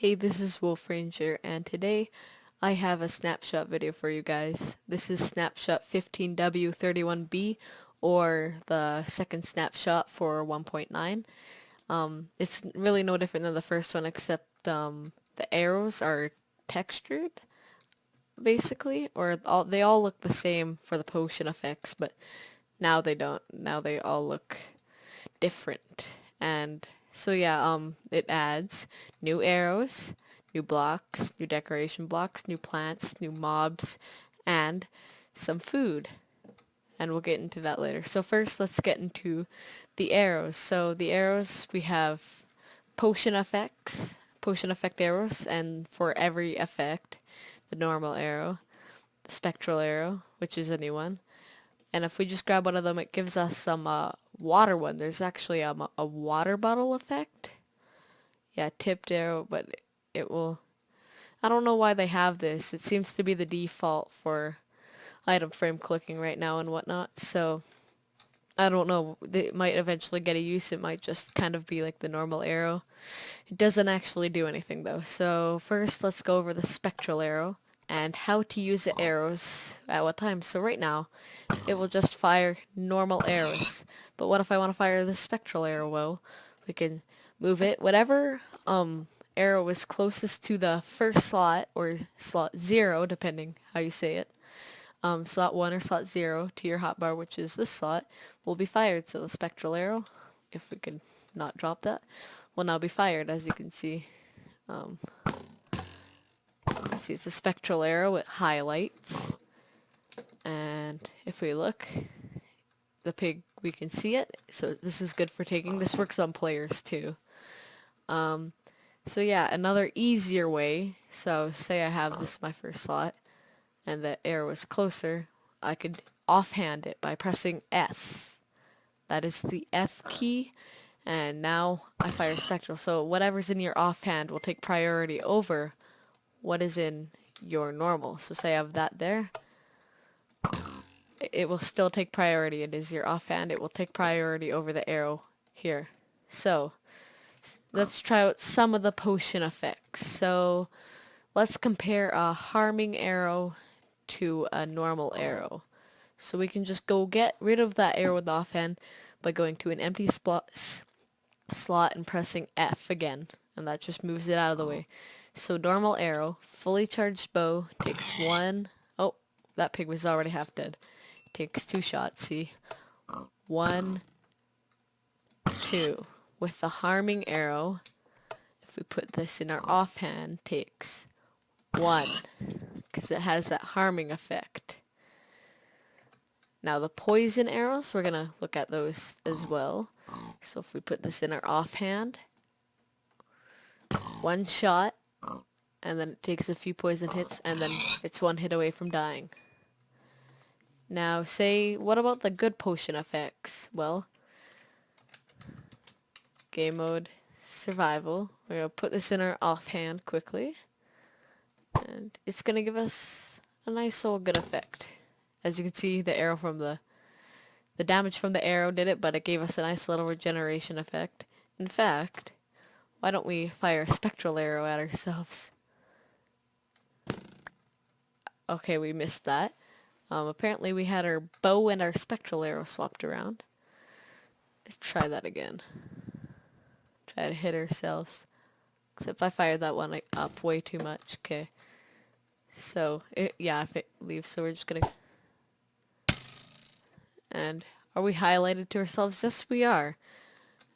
Hey, this is Wolf Ranger, and today I have a snapshot video for you guys. This is snapshot 15W31B, or the second snapshot for 1.9. It's really no different than the first one, except the arrows are textured, basically, or they all look the same for the potion effects, but now they don't. Now they all look different. And so yeah, it adds new arrows, new blocks, new decoration blocks, new plants, new mobs, and some food. And we'll get into that later. So first, let's get into the arrows. So the arrows, we have potion effects, potion effect arrows, and for every effect, the normal arrow, the spectral arrow, which is a new one, and if we just grab one of them, it gives us some water one. There's actually a water bottle effect. Yeah, tipped arrow, but it will... I don't know why they have this. It seems to be the default for item frame clicking right now and whatnot, so I don't know. It might eventually get a use. It might just kind of be like the normal arrow. It doesn't actually do anything though. So first, let's go over the spectral arrow and how to use the arrows at what time. So right now, it will just fire normal arrows. But what if I want to fire the spectral arrow? Well, we can move it. Whatever arrow is closest to the first slot, or slot 0, depending how you say it, slot 1 or slot 0 to your hotbar, which is this slot, will be fired. So the spectral arrow, if we could not drop that, will now be fired, as you can see. See, it's a spectral arrow with highlights. And if we look, the pig, we can see it. So this is good for taking. This works on players too. So yeah, another easier way. So say I have this my first slot, and the arrow is closer. I could offhand it by pressing F. That is the F key. And now I fire spectral. So whatever's in your offhand will take priority over what is in your normal. So say I have that there. It will still take priority. It is your offhand. It will take priority over the arrow here. So let's try out some of the potion effects. So let's compare a harming arrow to a normal arrow. So we can just go get rid of that arrow with the offhand by going to an empty slot and pressing F again. And that just moves it out of the way. So normal arrow, fully charged bow, takes one... Oh, that pig was already half dead. Takes 2 shots, see? 1, 2. With the harming arrow, if we put this in our offhand, takes 1. Because it has that harming effect. Now the poison arrows, we're going to look at those as well. So if we put this in our offhand, 1 shot, and then it takes a few poison hits, and then it's 1 hit away from dying. Now, what about the good potion effects? Well, game mode, survival. We're going to put this in our offhand quickly. And it's going to give us a nice old good effect. As you can see, the arrow from the damage from the arrow did it, but it gave us a nice little regeneration effect. In fact, why don't we fire a spectral arrow at ourselves? Okay, we missed that. Apparently we had our bow and our spectral arrow swapped around. Let's try that again. Try to hit ourselves. Except I fired that one up way too much. Okay. So, yeah, if it leaves, so we're just gonna... And are we highlighted to ourselves? Yes, we are.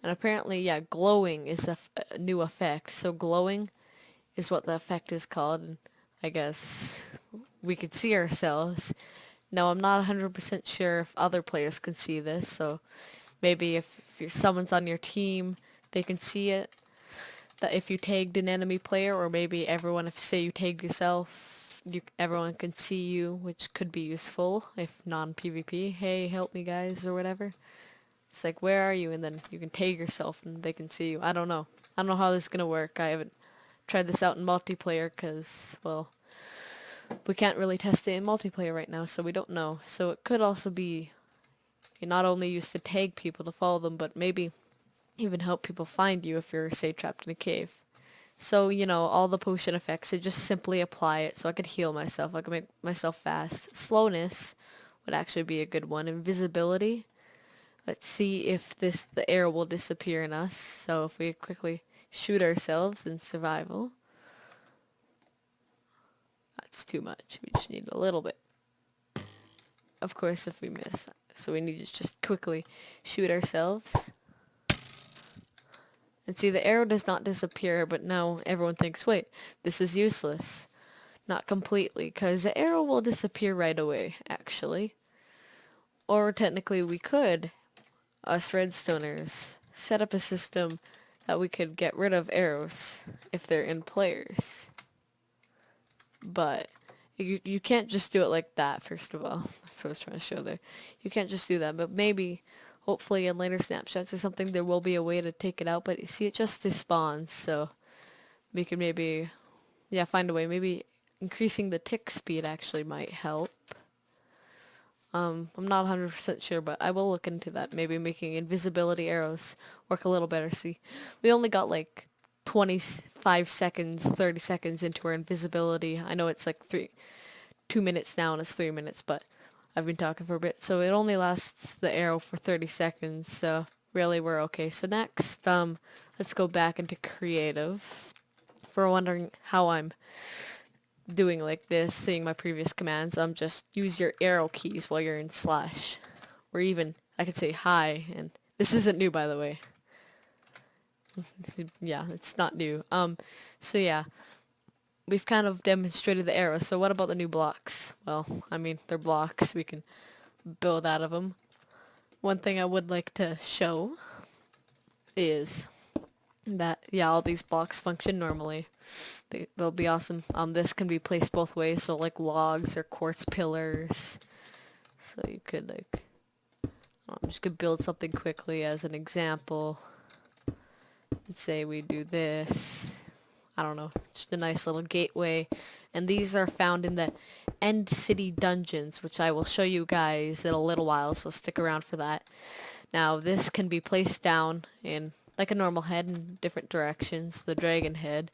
And apparently, yeah, glowing is a new effect. So glowing is what the effect is called. And I guess we could see ourselves. Now, I'm not 100% sure if other players can see this, so maybe if someone's on your team, they can see it. That if you tagged an enemy player, or maybe everyone, if say you tagged yourself, everyone can see you, which could be useful if non-PvP. Hey, help me guys, or whatever. It's like, where are you? And then you can tag yourself and they can see you. I don't know. I don't know how this is going to work. I haven't tried this out in multiplayer because, well, we can't really test it in multiplayer right now, so we don't know. So it could also be not only used to tag people to follow them, but maybe even help people find you if you're, say, trapped in a cave. So, you know, all the potion effects, I just simply apply it so I could heal myself. I could make myself fast. Slowness would actually be a good one. Invisibility. Let's see if the arrow will disappear in us. So if we quickly shoot ourselves in survival. That's too much. We just need a little bit. Of course, if we miss. So we need to just quickly shoot ourselves. And see, the arrow does not disappear, but now everyone thinks, wait, this is useless. Not completely, because the arrow will disappear right away, actually. Or technically we could, us redstoners, set up a system that we could get rid of arrows if they're in players. But you can't just do it like that, first of all. That's what I was trying to show there. You can't just do that, but maybe, hopefully in later snapshots or something, there will be a way to take it out. But you see, it just despawns, so we could maybe, yeah, find a way. Maybe increasing the tick speed actually might help. I'm not 100% sure, but I will look into that. Maybe making invisibility arrows work a little better. See, we only got like 25 seconds, 30 seconds into our invisibility. I know it's like 2 minutes now and it's 3 minutes, but I've been talking for a bit. So it only lasts the arrow for 30 seconds, so really we're okay. So next, let's go back into creative. For wondering how I'm doing like this, seeing my previous commands, just use your arrow keys while you're in slash. Or even, I could say hi, and this isn't new, by the way. Yeah, it's not new. So yeah, we've kind of demonstrated the arrow, so what about the new blocks? Well, I mean, they're blocks, we can build out of them. One thing I would like to show is that, yeah, all these blocks function normally. They'll be awesome. This can be placed both ways, so like logs or quartz pillars. So you could like, I'm just gonna build something quickly as an example. And say we do this. I don't know, just a nice little gateway. And these are found in the End City dungeons, which I will show you guys in a little while, so stick around for that. Now this can be placed down in like a normal head in different directions, the dragon head.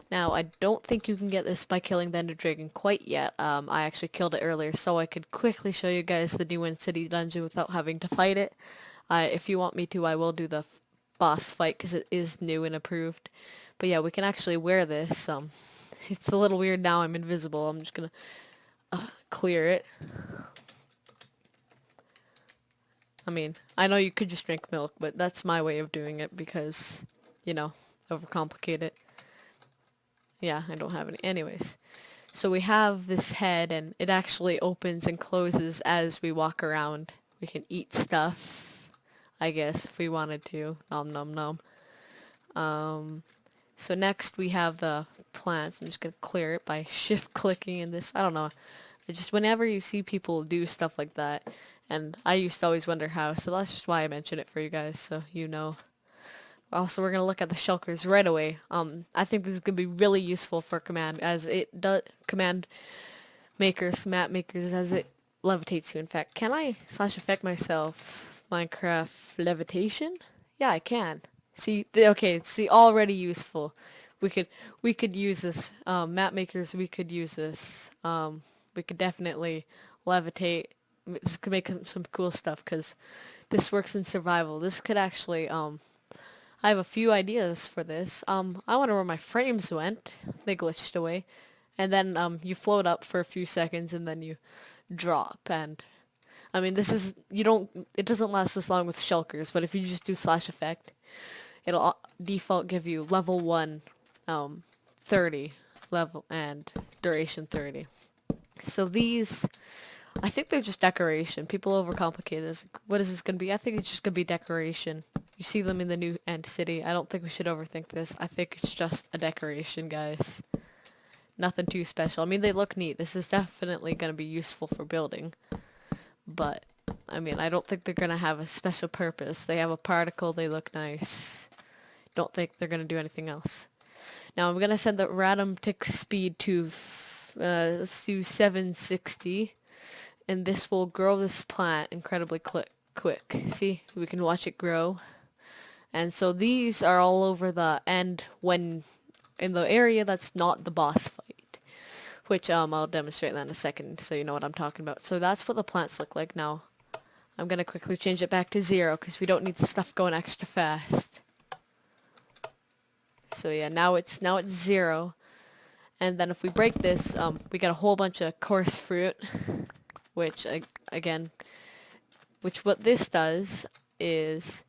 Now, I don't think you can get this by killing the Ender Dragon quite yet. I actually killed it earlier, so I could quickly show you guys the new End City dungeon without having to fight it. If you want me to, I will do the boss fight, because it is new and approved. But yeah, we can actually wear this. It's a little weird now I'm invisible. I'm just gonna clear it. I mean, I know you could just drink milk, but that's my way of doing it because, you know, overcomplicate it. Yeah, I don't have any. Anyways, so we have this head, and it actually opens and closes as we walk around. We can eat stuff, I guess, if we wanted to. Nom nom nom. So next we have the plants. I'm just gonna clear it by shift clicking in this. I don't know. It just whenever you see people do stuff like that, and I used to always wonder how, so that's just why I mention it for you guys, so you know. Also, we're going to look at the shulkers right away. I think this is going to be really useful for command, as it does, command makers, map makers, as it levitates you. In fact, can I slash effect myself Minecraft levitation? Yeah, I can. See, okay, see, already useful. We could use this, map makers, we could use this. We could definitely levitate. This could make some cool stuff, because this works in survival. This could actually, I have a few ideas for this. I wonder where my frames went. They glitched away. And then, you float up for a few seconds and then you drop. And, I mean, this is, it doesn't last as long with shulkers, but if you just do slash effect, it'll default give you level 1, 30 level, and duration 30. So these, I think they're just decoration. People overcomplicate this. What is this going to be? I think it's just going to be decoration. You see them in the new End City. I don't think we should overthink this. I think it's just a decoration, guys. Nothing too special. I mean, they look neat. This is definitely going to be useful for building. But, I mean, I don't think they're going to have a special purpose. They have a particle. They look nice. Don't think they're going to do anything else. Now, I'm going to set the random tick speed to, let's do 760. And this will grow this plant incredibly quick. See, we can watch it grow. And so these are all over the end when in the area that's not the boss fight, which I'll demonstrate that in a second so you know what I'm talking about. So that's what the plants look like now. I'm gonna quickly change it back to 0 because we don't need stuff going extra fast. So yeah, now it's 0. And then if we break this, we get a whole bunch of coarse fruit, which again, what this does is,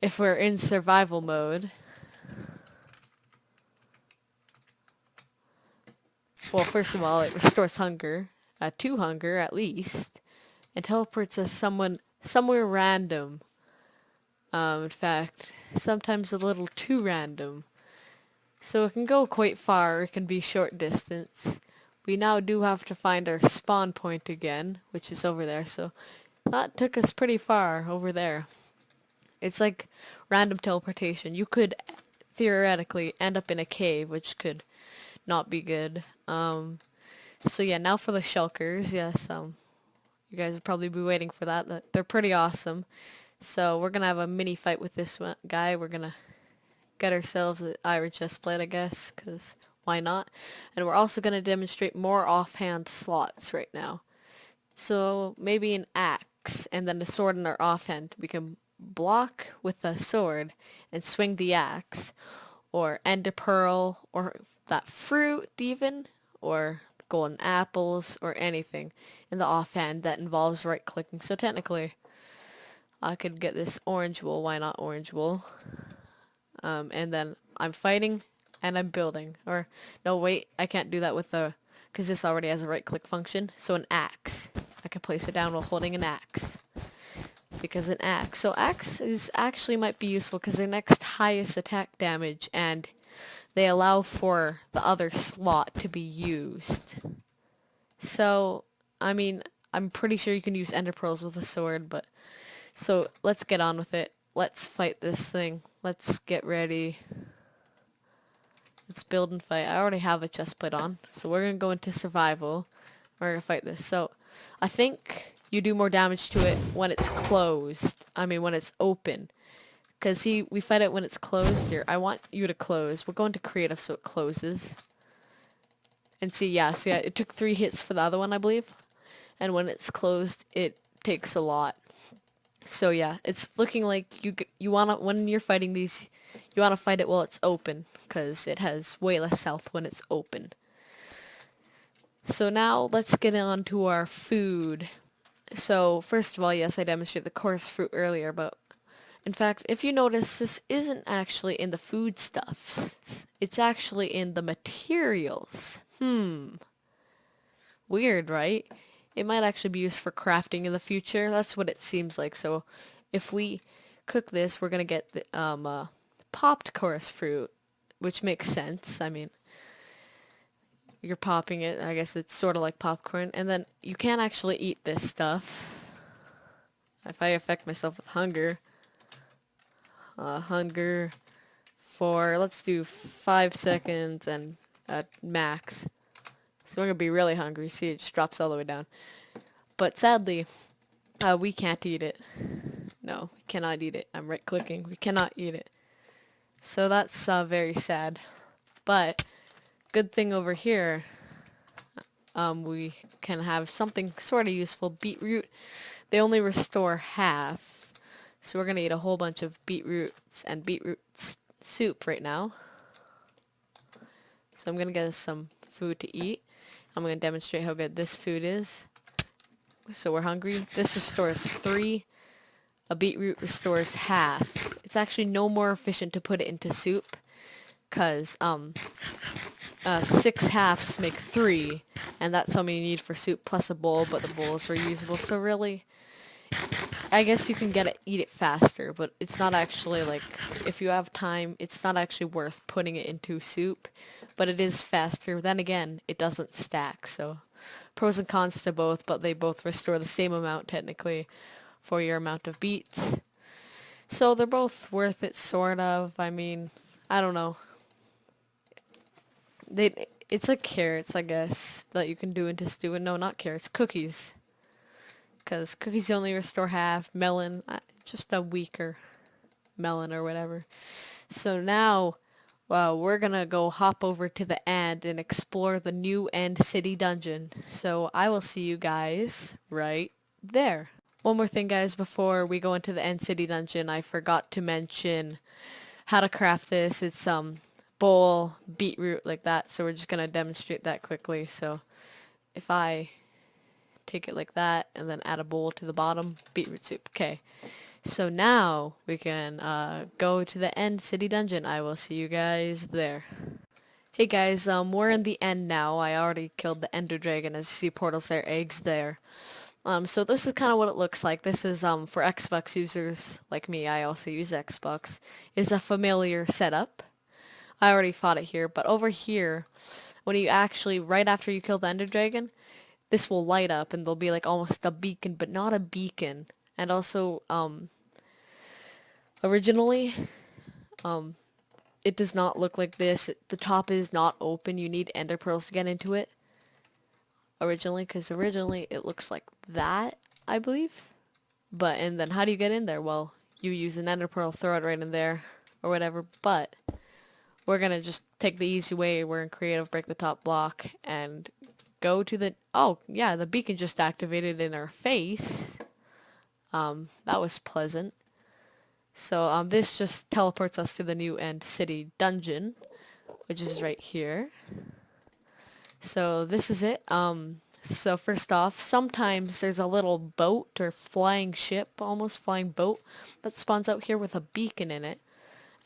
if we're in survival mode, well, first of all, it restores hunger, 2 hunger at least, and teleports us somewhere random. In fact, sometimes a little too random. So it can go quite far, it can be short distance. We now do have to find our spawn point again, which is over there, so that took us pretty far over there. It's like random teleportation. You could theoretically end up in a cave, which could not be good. So yeah, now for the shulkers. Yes, you guys would probably be waiting for that. They're pretty awesome. So we're gonna have a mini fight with this guy. We're gonna get ourselves an iron chestplate, I guess, because why not? And we're also gonna demonstrate more offhand slots right now. So maybe an axe and then a sword in our offhand. We can block with a sword and swing the axe, or ender pearl, or that fruit even, or golden apples, or anything in the offhand that involves right clicking. So technically I could get this orange wool. Why not orange wool? And then I'm fighting and I'm building. Or no, wait, I can't do that with the, because this already has a right click function. So an axe, I can place it down while holding an axe, because an axe. So axe is actually might be useful because they're next highest attack damage, and they allow for the other slot to be used. So I mean, I'm pretty sure you can use ender pearls with a sword, but so let's get on with it. Let's fight this thing. Let's get ready. Let's build and fight. I already have a chestplate on, so we're gonna go into survival. We're gonna fight this. So I think you do more damage to it when it's closed. I mean, when it's open. Because see, we fight it when it's closed. Here, I want you to close. We're going to creative so it closes. And see, yeah, it took 3 hits for the other one, I believe. And when it's closed, it takes a lot. So yeah, it's looking like you wanna, when you're fighting these, you wanna fight it while it's open, because it has way less health when it's open. So now let's get on to our food. So first of all, yes, I demonstrated the coarse fruit earlier, but in fact, if you notice, this isn't actually in the foodstuffs. It's actually in the materials. Weird, right? It might actually be used for crafting in the future. That's what it seems like. So if we cook this, we're gonna get the popped coarse fruit, which makes sense. I mean, you're popping it. I guess it's sort of like popcorn. And then you can't actually eat this stuff. If I affect myself with hunger, hunger for, let's do 5 seconds and max. So we're gonna be really hungry. See, it just drops all the way down. But sadly, we can't eat it. No, we cannot eat it. I'm right clicking. We cannot eat it. So that's very sad. But good thing over here, we can have something sort of useful. Beetroot. They only restore half. So we're gonna eat a whole bunch of beetroots and beetroot soup right now. So I'm gonna get us some food to eat. I'm gonna demonstrate how good this food is. So we're hungry. This restores 3. A beetroot restores half. It's actually no more efficient to put it into soup, cause 6 halves make 3, and that's how many you need for soup plus a bowl. But the bowl is reusable, so really, I guess you can eat it faster, but it's not actually, like, if you have time, it's not actually worth putting it into soup, but it is faster. Then again, it doesn't stack, so pros and cons to both, but they both restore the same amount, technically, for your amount of beets. So they're both worth it, sort of. I mean, I don't know. It's like carrots, I guess, that you can do into stew. No, not carrots, cookies. Because cookies only restore half. Melon, just a weaker melon or whatever. So now Well, we're gonna go hop over to the end and explore the new End City dungeon. So I will see you guys right there. One more thing, guys, before we go into the End City dungeon, I forgot to mention how to craft this. It's bowl, beetroot, like that. So we're just gonna demonstrate that quickly. So if I take it like that and then add a bowl to the bottom, beetroot soup. Okay. So now we can go to the End City dungeon. I will see you guys there. Hey guys, we're in the end now. I already killed the Ender Dragon. As you see, portals there, eggs there. So this is kind of what it looks like. This is for Xbox users like me. I also use Xbox. Is a familiar setup. I already fought it here, but over here, when you actually right after you kill the Ender Dragon, this will light up and there'll be like almost a beacon, but not a beacon. And also, originally, it does not look like this. The top is not open. You need ender pearls to get into it. Originally, because originally it looks like that, I believe. And then how do you get in there? Well, you use an ender pearl, throw it right in there, or whatever. But we're gonna just take the easy way. We're in creative, break the top block, and go to the... Oh, yeah, the beacon just activated in our face. That was pleasant. So, this just teleports us to the new End City dungeon, which is right here. So, this is it. So first off, sometimes there's a little boat or flying ship, almost flying boat, that spawns out here with a beacon in it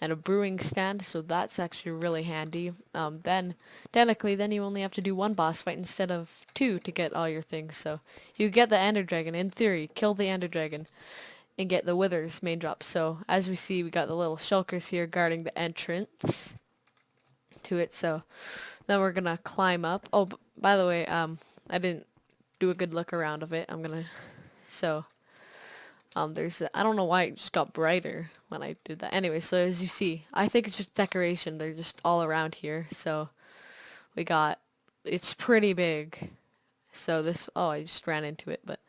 and a brewing stand, so that's actually really handy. Then, technically, then you only have to do one boss fight instead of two to get all your things. So, you get the Ender Dragon, in theory, kill the Ender Dragon, and get the Wither's main drop. So, as we see, we got the little shulkers here guarding the entrance to it. So, then we're gonna climb up. Oh, by the way, I didn't do a good look around of it. So, I don't know why it just got brighter when I did that. Anyway, so as you see, I think it's just decoration. They're just all around here. So, it's pretty big. So I just ran into it, but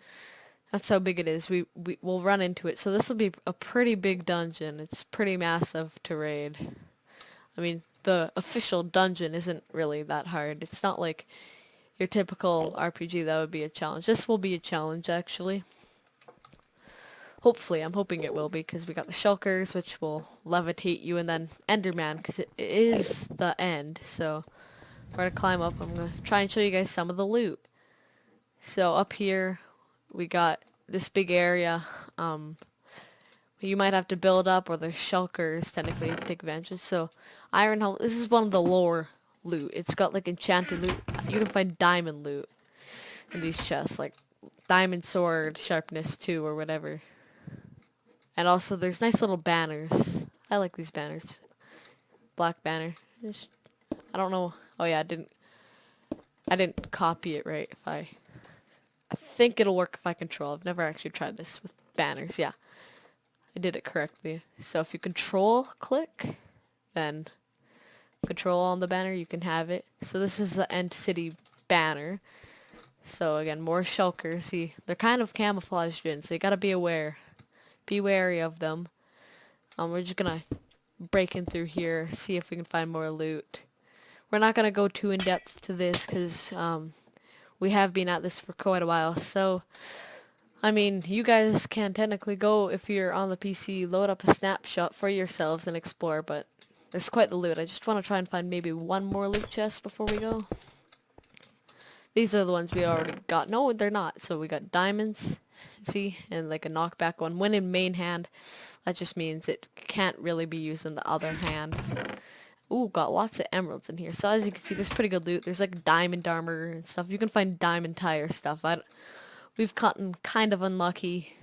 that's how big it is. We'll run into it. So this will be a pretty big dungeon. It's pretty massive to raid. I mean, the official dungeon isn't really that hard. It's not like your typical RPG that would be a challenge. This will be a challenge, actually. Hopefully, I'm hoping it will be, because we got the shulkers, which will levitate you, and then Enderman, because it is the end. So, we're going to climb up. I'm going to try and show you guys some of the loot. So, up here, we got this big area. You might have to build up, or the shulkers, technically, to take advantage. So, iron helmet. This is one of the lower loot. It's got like enchanted loot. You can find diamond loot in these chests, like diamond sword, sharpness 2 or whatever. And also there's nice little banners. I like these banners. Black banner. I don't know. Oh yeah, I didn't copy it right. I think it'll work if I control. I've never actually tried this with banners. Yeah. I did it correctly. So if you control click, then control on the banner, you can have it. So this is the End City banner. So again, more shulkers. See, they're kind of camouflaged in, so you gotta be aware. Be wary of them. We're just gonna break in through here, see if we can find more loot. We're not gonna go too in depth to this, because we have been at this for quite a while. So, I mean, you guys can technically go, if you're on the PC, load up a snapshot for yourselves and explore, but there's quite the loot. I just want to try and find maybe one more loot chest before we go. These are the ones we already got. No, they're not. So we got diamonds, see, and like a knockback one. When in main hand, that just means it can't really be used in the other hand. Ooh, got lots of emeralds in here. So as you can see, there's pretty good loot. There's like diamond armor and stuff. You can find diamond tire stuff. We've gotten kind of unlucky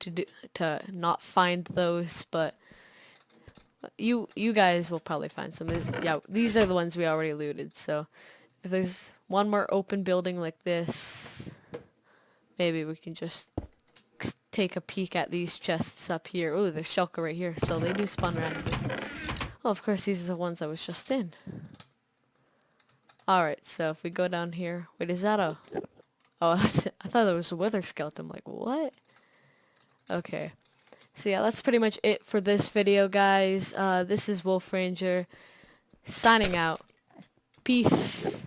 to not find those, but you guys will probably find some. Yeah, these are the ones we already looted. So if there's one more open building like this, maybe we can just take a peek at these chests up here. Oh, there's shulker right here, so they do spawn randomly. Oh, of course, these are the ones I was just in. Alright, so if we go down here... Wait, is that a... Oh, that's it. I thought that was a wither skeleton. I'm like, what? Okay. So yeah, that's pretty much it for this video, guys. This is Wolf Ranger. signing out. Peace.